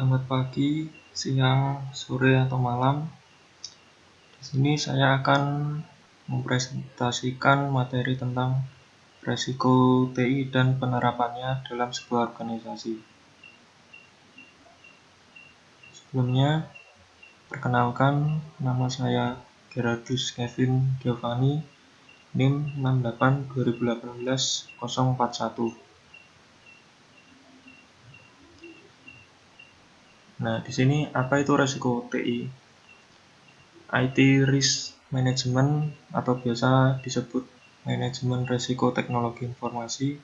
Selamat pagi, siang, sore, atau malam. Di sini saya akan mempresentasikan materi tentang resiko TI dan penerapannya dalam sebuah organisasi. Sebelumnya, perkenalkan, nama saya Gerardus Kevin Giovanni, NIM 682018-041. Nah, di sini apa itu resiko TI? IT Risk Management atau biasa disebut manajemen risiko teknologi informasi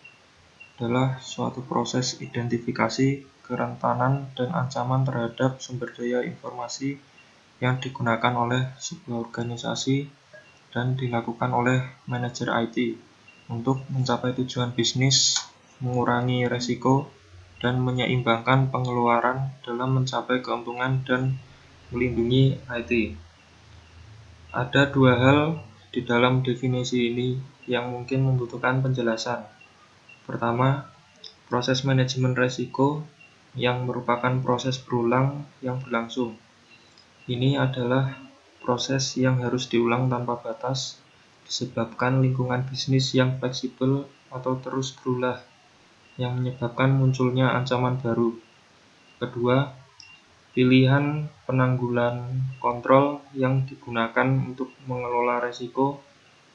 adalah suatu proses identifikasi kerentanan dan ancaman terhadap sumber daya informasi yang digunakan oleh sebuah organisasi dan dilakukan oleh manajer IT untuk mencapai tujuan bisnis, mengurangi risiko, dan menyeimbangkan pengeluaran dalam mencapai keuntungan dan melindungi IT. Ada dua hal di dalam definisi ini yang mungkin membutuhkan penjelasan. Pertama, proses manajemen risiko yang merupakan proses berulang yang berlangsung. Ini adalah proses yang harus diulang tanpa batas disebabkan lingkungan bisnis yang fleksibel atau terus berulah yang menyebabkan munculnya ancaman baru. Kedua, pilihan penanggulan kontrol yang digunakan untuk mengelola risiko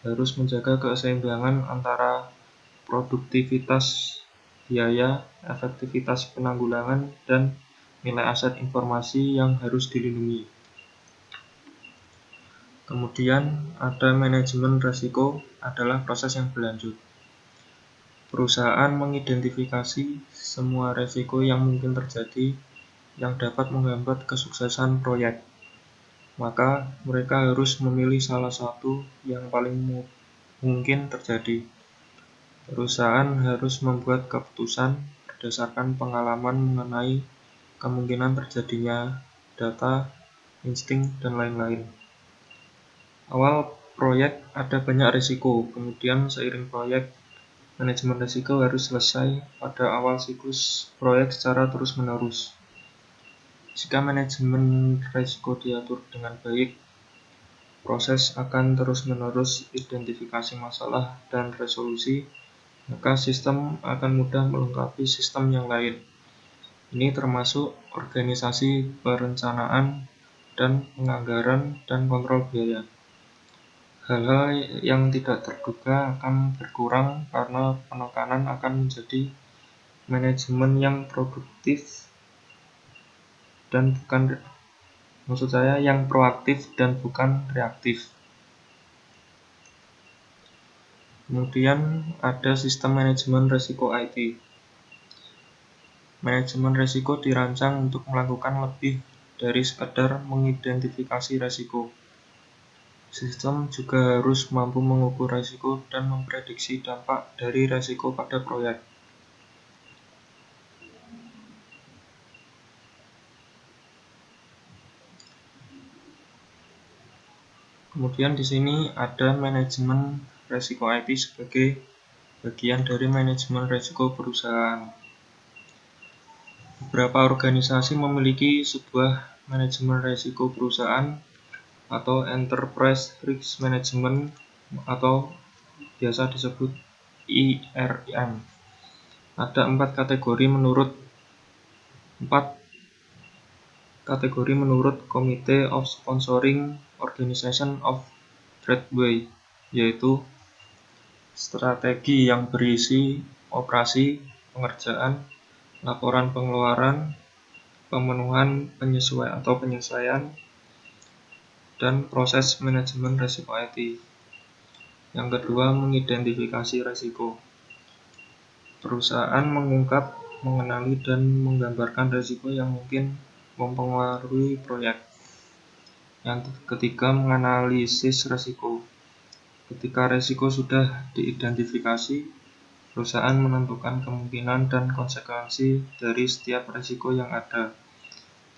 harus menjaga keseimbangan antara produktivitas biaya, efektivitas penanggulangan, dan nilai aset informasi yang harus dilindungi. Kemudian ada manajemen risiko adalah proses yang berlanjut. Perusahaan mengidentifikasi semua risiko yang mungkin terjadi yang dapat menghambat kesuksesan proyek. Maka mereka harus memilih salah satu yang paling mungkin terjadi. Perusahaan harus membuat keputusan berdasarkan pengalaman mengenai kemungkinan terjadinya data, insting, dan lain-lain. Awal proyek ada banyak risiko, kemudian seiring proyek, manajemen risiko harus selesai pada awal siklus proyek secara terus-menerus. Jika manajemen risiko diatur dengan baik, proses akan terus-menerus identifikasi masalah dan resolusi, maka sistem akan mudah melengkapi sistem yang lain. Ini termasuk organisasi perencanaan dan penganggaran dan kontrol biaya. Hal-hal yang tidak terduga akan berkurang karena penekanan akan menjadi manajemen yang produktif dan yang proaktif dan bukan reaktif. Kemudian ada sistem manajemen risiko IT. Manajemen risiko dirancang untuk melakukan lebih dari sekadar mengidentifikasi risiko. Sistem juga harus mampu mengukur risiko dan memprediksi dampak dari risiko pada proyek. Kemudian di sini ada manajemen risiko IT sebagai bagian dari manajemen risiko perusahaan. Beberapa organisasi memiliki sebuah manajemen risiko perusahaan atau Enterprise Risk Management atau biasa disebut IRM. Ada 4 kategori menurut Committee of Sponsoring Organization of Tradeway, yaitu strategi yang berisi operasi, pengerjaan, laporan pengeluaran, pemenuhan penyesuaian, dan proses manajemen risiko IT. Yang kedua, mengidentifikasi risiko. Perusahaan mengungkap, mengenali, dan menggambarkan risiko yang mungkin mempengaruhi proyek. Yang ketiga, menganalisis risiko. Ketika risiko sudah diidentifikasi, perusahaan menentukan kemungkinan dan konsekuensi dari setiap risiko yang ada.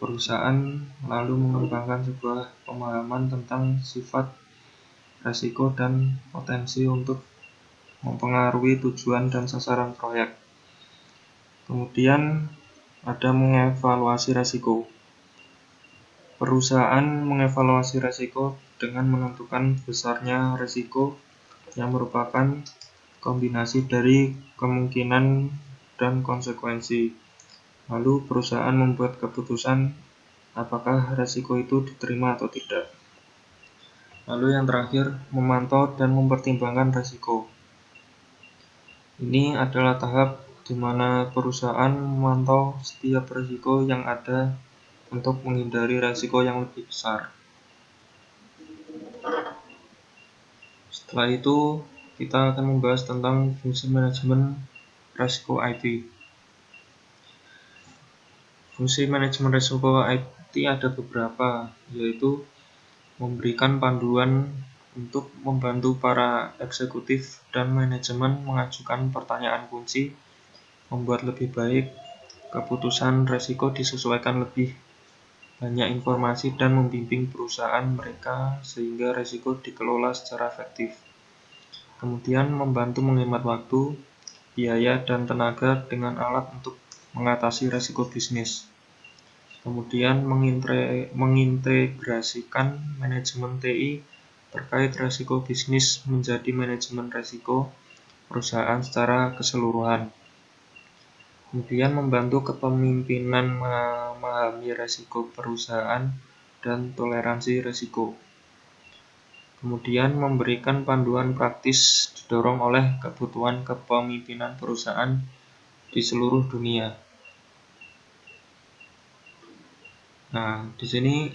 Perusahaan lalu mengembangkan sebuah pemahaman tentang sifat risiko dan potensi untuk mempengaruhi tujuan dan sasaran proyek. Kemudian ada mengevaluasi resiko. Perusahaan mengevaluasi resiko dengan menentukan besarnya resiko yang merupakan kombinasi dari kemungkinan dan konsekuensi. Lalu perusahaan membuat keputusan apakah resiko itu diterima atau tidak. Lalu yang terakhir, memantau dan mempertimbangkan resiko. Ini adalah tahap di mana perusahaan memantau setiap resiko yang ada untuk menghindari resiko yang lebih besar. Setelah itu, kita akan membahas tentang fungsi manajemen resiko IT. Fungsi manajemen resiko IT ada beberapa, yaitu memberikan panduan untuk membantu para eksekutif dan manajemen mengajukan pertanyaan kunci, membuat lebih baik keputusan resiko, disesuaikan lebih banyak informasi, dan membimbing perusahaan mereka sehingga resiko dikelola secara efektif. Kemudian membantu menghemat waktu, biaya, dan tenaga dengan alat untuk mengatasi resiko bisnis. Kemudian mengintegrasikan manajemen TI terkait resiko bisnis menjadi manajemen resiko perusahaan secara keseluruhan. Kemudian membantu kepemimpinan memahami resiko perusahaan dan toleransi resiko. Kemudian memberikan panduan praktis didorong oleh kebutuhan kepemimpinan perusahaan di seluruh dunia. Nah, di sini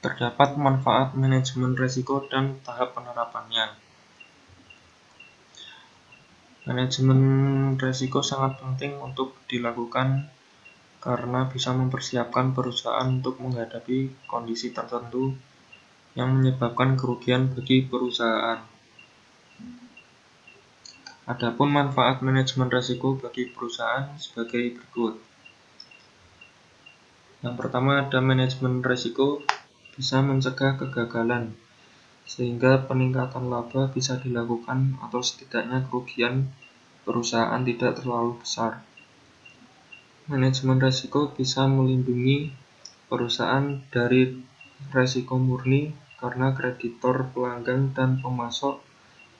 terdapat manfaat manajemen risiko dan tahap penerapannya. Manajemen risiko sangat penting untuk dilakukan karena bisa mempersiapkan perusahaan untuk menghadapi kondisi tertentu yang menyebabkan kerugian bagi perusahaan. Adapun manfaat manajemen risiko bagi perusahaan sebagai berikut. Yang pertama, ada manajemen risiko bisa mencegah kegagalan, sehingga peningkatan laba bisa dilakukan atau setidaknya kerugian perusahaan tidak terlalu besar. Manajemen risiko bisa melindungi perusahaan dari risiko murni karena kreditor, pelanggan, dan pemasok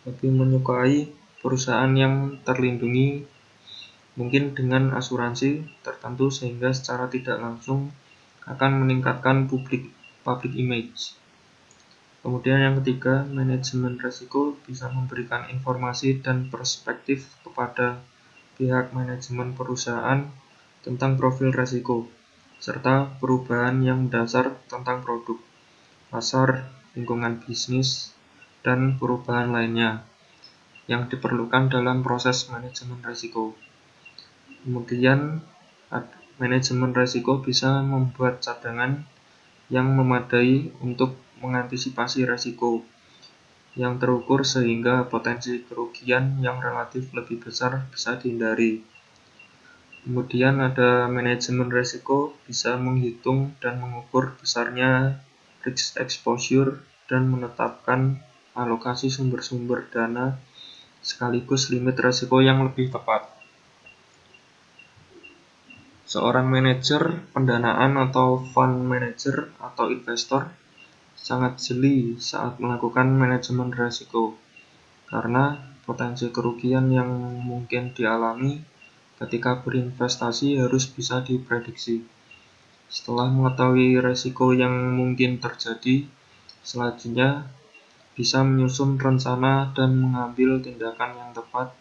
lebih menyukai perusahaan yang terlindungi, mungkin dengan asuransi tertentu, sehingga secara tidak langsung akan meningkatkan public image. Kemudian yang ketiga, manajemen risiko bisa memberikan informasi dan perspektif kepada pihak manajemen perusahaan tentang profil risiko, serta perubahan yang mendasar tentang produk, pasar, lingkungan bisnis, dan perubahan lainnya yang diperlukan dalam proses manajemen risiko. Kemudian, manajemen risiko bisa membuat cadangan yang memadai untuk mengantisipasi risiko yang terukur sehingga potensi kerugian yang relatif lebih besar bisa dihindari. Kemudian ada manajemen risiko bisa menghitung dan mengukur besarnya risk exposure dan menetapkan alokasi sumber-sumber dana sekaligus limit risiko yang lebih tepat. Seorang manajer pendanaan atau fund manager atau investor sangat jeli saat melakukan manajemen risiko, karena potensi kerugian yang mungkin dialami ketika berinvestasi harus bisa diprediksi. Setelah mengetahui risiko yang mungkin terjadi, selanjutnya bisa menyusun rencana dan mengambil tindakan yang tepat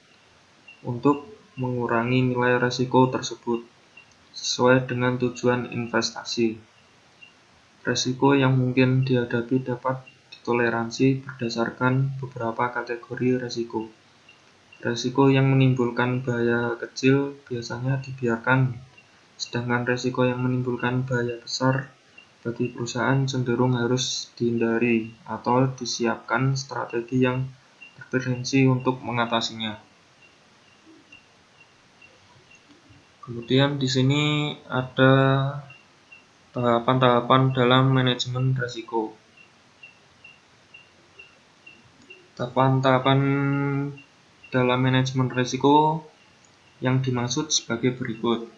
untuk mengurangi nilai risiko tersebut sesuai dengan tujuan investasi. Risiko yang mungkin dihadapi dapat ditoleransi berdasarkan beberapa kategori risiko. Risiko yang menimbulkan bahaya kecil biasanya dibiarkan, sedangkan risiko yang menimbulkan bahaya besar bagi perusahaan cenderung harus dihindari atau disiapkan strategi yang berpotensi untuk mengatasinya. Kemudian di sini ada tahapan-tahapan dalam manajemen risiko. Tahapan-tahapan dalam manajemen risiko yang dimaksud sebagai berikut.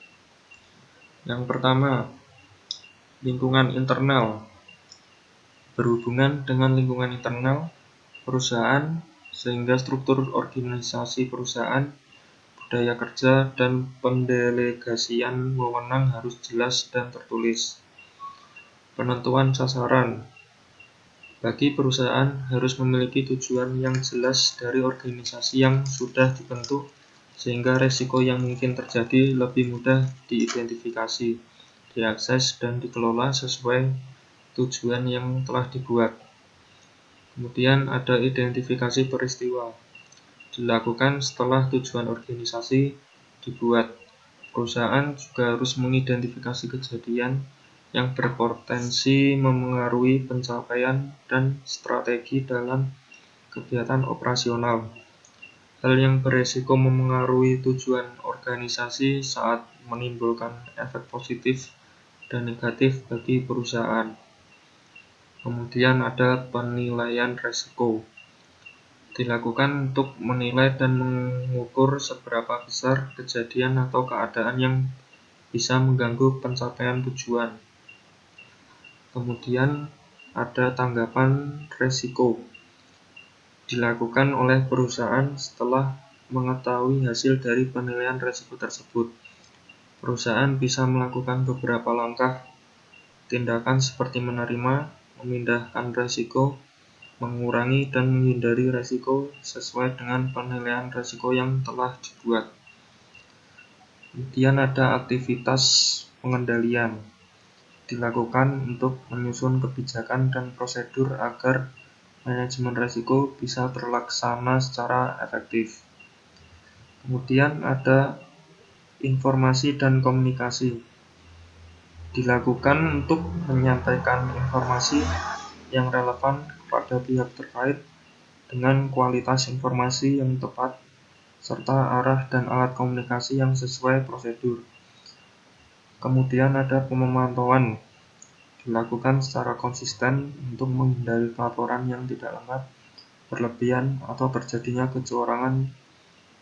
Yang pertama, lingkungan internal. Berhubungan dengan lingkungan internal perusahaan, sehingga struktur organisasi perusahaan, budaya kerja, dan pendelegasian wewenang harus jelas dan tertulis. Penentuan sasaran. Bagi perusahaan harus memiliki tujuan yang jelas dari organisasi yang sudah dibentuk, sehingga resiko yang mungkin terjadi lebih mudah diidentifikasi, diakses, dan dikelola sesuai tujuan yang telah dibuat. Kemudian ada identifikasi peristiwa. Dilakukan setelah tujuan organisasi dibuat. Perusahaan juga harus mengidentifikasi kejadian yang berpotensi memengaruhi pencapaian dan strategi dalam kegiatan operasional. Hal yang beresiko memengaruhi tujuan organisasi saat menimbulkan efek positif dan negatif bagi perusahaan. Kemudian ada penilaian resiko. Dilakukan untuk menilai dan mengukur seberapa besar kejadian atau keadaan yang bisa mengganggu pencapaian tujuan. Kemudian ada tanggapan resiko. Dilakukan oleh perusahaan setelah mengetahui hasil dari penilaian resiko tersebut. Perusahaan bisa melakukan beberapa langkah tindakan seperti menerima, memindahkan resiko, mengurangi dan menghindari resiko sesuai dengan penilaian resiko yang telah dibuat. Kemudian ada aktivitas pengendalian. Dilakukan untuk menyusun kebijakan dan prosedur agar manajemen resiko bisa terlaksana secara efektif. Kemudian ada informasi dan komunikasi. Dilakukan untuk menyampaikan informasi yang relevan kepada pihak terkait dengan kualitas informasi yang tepat serta arah dan alat komunikasi yang sesuai prosedur. Kemudian ada pemantauan. Dilakukan secara konsisten untuk menghindari pelaporan yang tidak lengkap, berlebihan, atau terjadinya kecurangan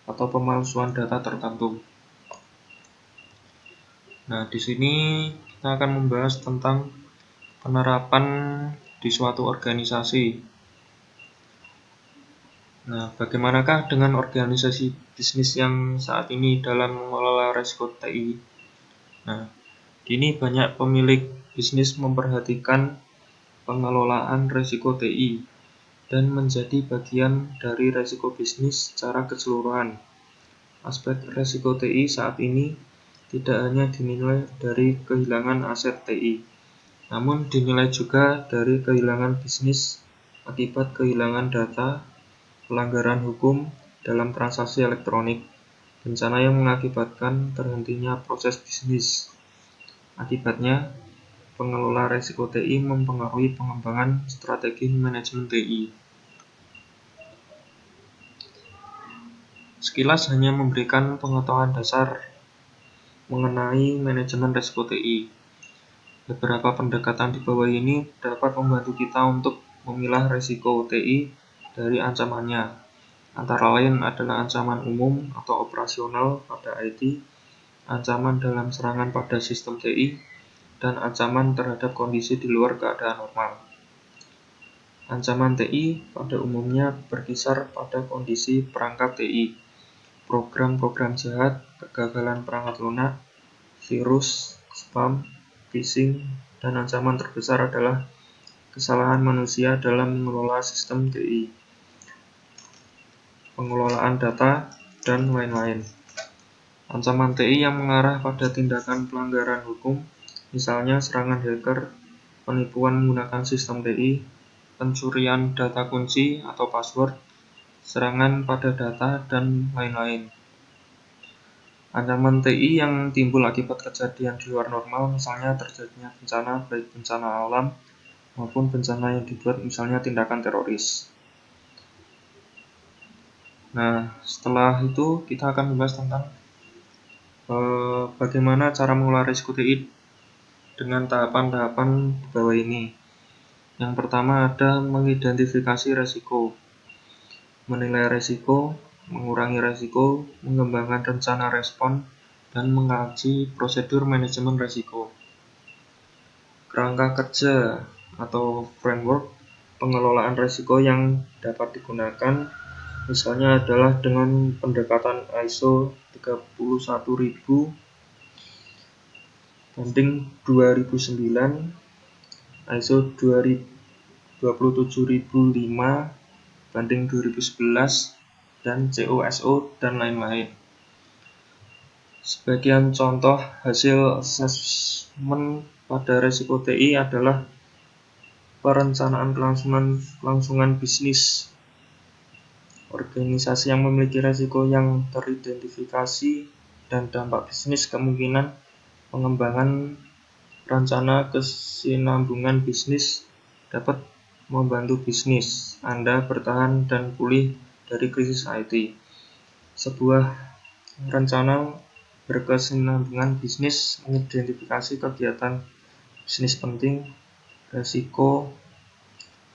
atau pemalsuan data tertentu. Nah, di sini kita akan membahas tentang penerapan di suatu organisasi. Nah, bagaimanakah dengan organisasi bisnis yang saat ini dalam mengelola risiko TI? Nah, kini banyak pemilik bisnis memperhatikan pengelolaan risiko TI dan menjadi bagian dari risiko bisnis secara keseluruhan. Aspek risiko TI saat ini tidak hanya dinilai dari kehilangan aset TI, namun dinilai juga dari kehilangan bisnis akibat kehilangan data, pelanggaran hukum dalam transaksi elektronik, bencana yang mengakibatkan terhentinya proses bisnis. Akibatnya, pengelola risiko TI mempengaruhi pengembangan strategi manajemen TI. Sekilas hanya memberikan pengetahuan dasar mengenai manajemen risiko TI. Beberapa pendekatan di bawah ini dapat membantu kita untuk memilah risiko TI dari ancamannya. Antara lain adalah ancaman umum atau operasional pada IT, ancaman dalam serangan pada sistem TI, dan ancaman terhadap kondisi di luar keadaan normal. Ancaman TI pada umumnya berkisar pada kondisi perangkat TI, program-program jahat, kegagalan perangkat lunak, virus, spam, phishing, dan ancaman terbesar adalah kesalahan manusia dalam mengelola sistem TI, pengelolaan data, dan lain-lain. Ancaman TI yang mengarah pada tindakan pelanggaran hukum, misalnya serangan hacker, penipuan menggunakan sistem TI, pencurian data kunci atau password, serangan pada data, dan lain-lain. Ancaman TI yang timbul akibat kejadian di luar normal, misalnya terjadinya bencana, baik bencana alam maupun bencana yang dibuat, misalnya tindakan teroris. Nah, setelah itu kita akan membahas tentang bagaimana cara mengelola risiko TI dengan tahapan-tahapan di bawah ini. Yang pertama ada mengidentifikasi risiko. Menilai risiko mengurangi risiko, mengembangkan rencana respon, dan mengkaji prosedur manajemen risiko. Kerangka kerja atau framework pengelolaan risiko yang dapat digunakan misalnya adalah dengan pendekatan ISO 31000-2009, ISO 27005-2011, dan COSO, dan lain-lain. Sebagian contoh hasil asesmen pada risiko TI adalah perencanaan kelangsungan bisnis. Organisasi yang memiliki risiko yang teridentifikasi dan dampak bisnis kemungkinan pengembangan rencana kesinambungan bisnis dapat membantu bisnis Anda bertahan dan pulih dari krisis IT. Sebuah rencana berkesinambungan bisnis mengidentifikasi kegiatan bisnis penting, risiko,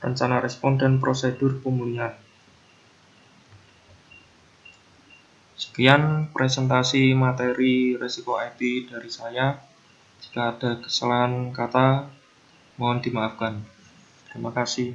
rencana respon, dan prosedur pemulihan. Sekian presentasi materi risiko IT dari saya. Jika ada kesalahan kata, mohon dimaafkan. Terima kasih.